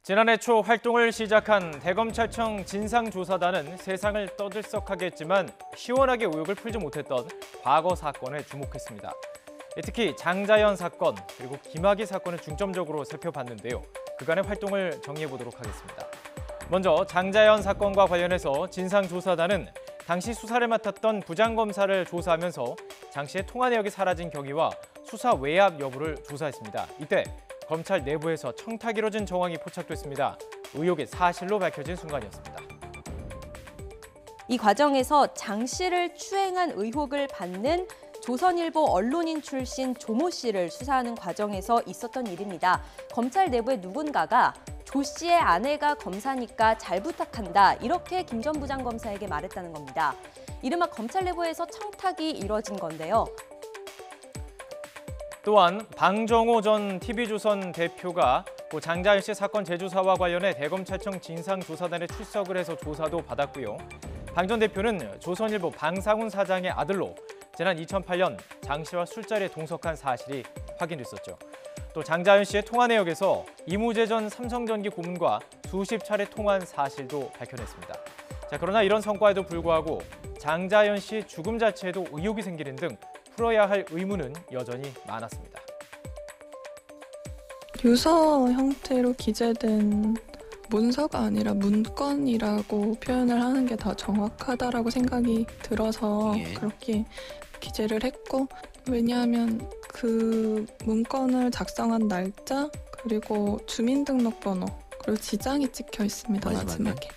지난해 초 활동을 시작한 대검찰청 진상조사단은 세상을 떠들썩하게 했지만 시원하게 의혹을 풀지 못했던 과거 사건에 주목했습니다. 특히 장자연 사건 그리고 김학의 사건을 중점적으로 살펴봤는데요. 그간의 활동을 정리해보도록 하겠습니다. 먼저 장자연 사건과 관련해서 진상조사단은 당시 수사를 맡았던 부장검사를 조사하면서 장 씨의 통화 내역이 사라진 경위와 수사 외압 여부를 조사했습니다. 이때 검찰 내부에서 청탁이 이뤄진 정황이 포착됐습니다. 의혹이 사실로 밝혀진 순간이었습니다. 이 과정에서 장 씨를 추행한 의혹을 받는 조선일보 언론인 출신 조모 씨를 수사하는 과정에서 있었던 일입니다. 검찰 내부의 누군가가 조 씨의 아내가 검사니까 잘 부탁한다, 이렇게 김 전 부장검사에게 말했다는 겁니다. 이른바 검찰 내부에서 청탁이 이뤄진 건데요. 또한 방정호 전 TV조선 대표가 장자연 씨 사건 재조사와 관련해 대검찰청 진상조사단에 출석을 해서 조사도 받았고요. 방 전 대표는 조선일보 방상훈 사장의 아들로 지난 2008년 장 씨와 술자리에 동석한 사실이 확인됐었죠. 또 장자연 씨의 통화 내역에서 이무재 전 삼성전기 고문과 수십 차례 통화한 사실도 밝혀냈습니다. 그러나 이런 성과에도 불구하고 장자연 씨 죽음 자체에도 의혹이 생기는 등 풀어야 할 의무는 여전히 많았습니다. 유서 형태로 기재된 문서가 아니라 문건이라고 표현을 하는 게 더 정확하다라고 생각이 들어서 그렇게 기재를 했고, 왜냐하면 그 문건을 작성한 날짜 그리고 주민등록번호 그리고 지장이 찍혀 있습니다. 마지막에.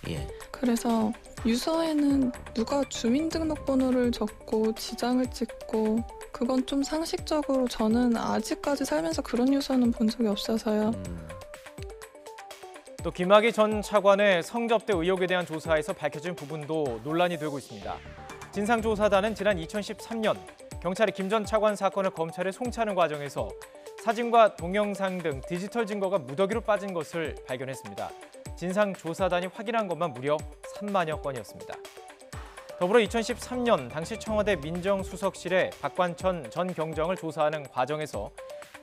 그래서 유서에는 누가 주민등록번호를 적고 지장을 찍고, 그건 좀 상식적으로 저는 아직까지 살면서 그런 유서는 본 적이 없어서요. 또 김학의 전 차관의 성접대 의혹에 대한 조사에서 밝혀진 부분도 논란이 되고 있습니다. 진상조사단은 지난 2013년 경찰이 김 전 차관 사건을 검찰에 송치하는 과정에서 사진과 동영상 등 디지털 증거가 무더기로 빠진 것을 발견했습니다. 진상조사단이 확인한 것만 무려 3만여 건이었습니다. 더불어 2013년 당시 청와대 민정수석실에 박관천 전 경정을 조사하는 과정에서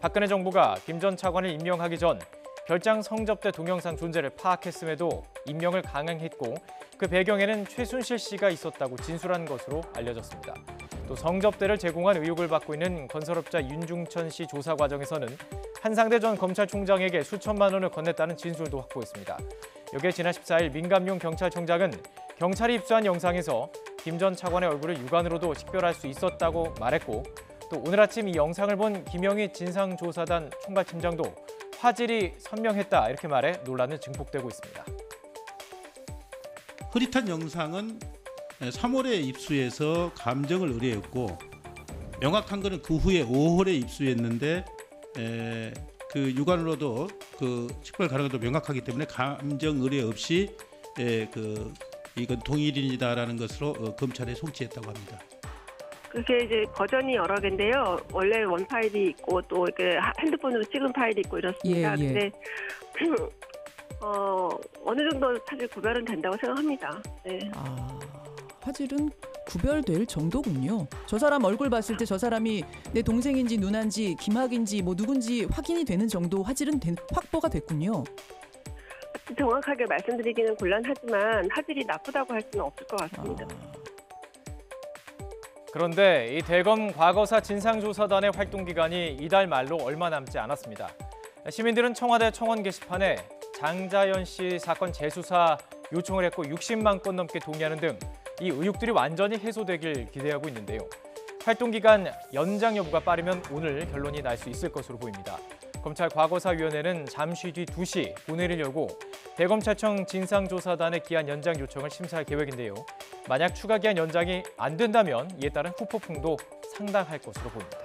박근혜 정부가 김 전 차관을 임명하기 전 별장 성접대 동영상 존재를 파악했음에도 임명을 강행했고, 그 배경에는 최순실 씨가 있었다고 진술한 것으로 알려졌습니다. 또 성접대를 제공한 의혹을 받고 있는 건설업자 윤중천 씨 조사 과정에서는 한상대 전 검찰총장에게 수천만 원을 건넸다는 진술도 확보했습니다. 여기에 지난 14일 민감용 경찰청장은 경찰이 입수한 영상에서 김 전 차관의 얼굴을 육안으로도 식별할 수 있었다고 말했고, 또 오늘 아침 이 영상을 본 김영희 진상조사단 총괄팀장도 화질이 선명했다, 이렇게 말해 논란은 증폭되고 있습니다. 흐릿한 영상은 3월에 입수해서 감정을 의뢰했고, 명확한 것은 그 후에 5월에 입수했는데 그 육안으로도 그 식별 가능성도 명확하기 때문에 감정 의뢰 없이 이건 동일인이다라는 것으로 검찰에 송치했다고 합니다. 그게 이제 버전이 여러 개인데요. 원래 원 파일이 있고 또 이렇게 핸드폰으로 찍은 파일이 있고 이렇습니다. 근데 어느 정도 사실 구별은 된다고 생각합니다. 네. 화질은 구별될 정도군요. 저 사람 얼굴 봤을 때 저 사람이 내 동생인지 누나인지 김학인지 뭐 누군지 확인이 되는 정도 화질은 확보가 됐군요. 정확하게 말씀드리기는 곤란하지만 화질이 나쁘다고 할 수는 없을 것 같습니다. 그런데 이 대검 과거사 진상조사단의 활동 기간이 이달 말로 얼마 남지 않았습니다. 시민들은 청와대 청원 게시판에 장자연 씨 사건 재수사 요청을 했고 60만 건 넘게 동의하는 등 이 의혹들이 완전히 해소되길 기대하고 있는데요. 활동 기간 연장 여부가 빠르면 오늘 결론이 날 수 있을 것으로 보입니다. 검찰 과거사위원회는 잠시 뒤 2시 본회의를 열고 대검찰청 진상조사단의 기한 연장 요청을 심사할 계획인데요. 만약 추가 기한 연장이 안 된다면 이에 따른 후폭풍도 상당할 것으로 보입니다.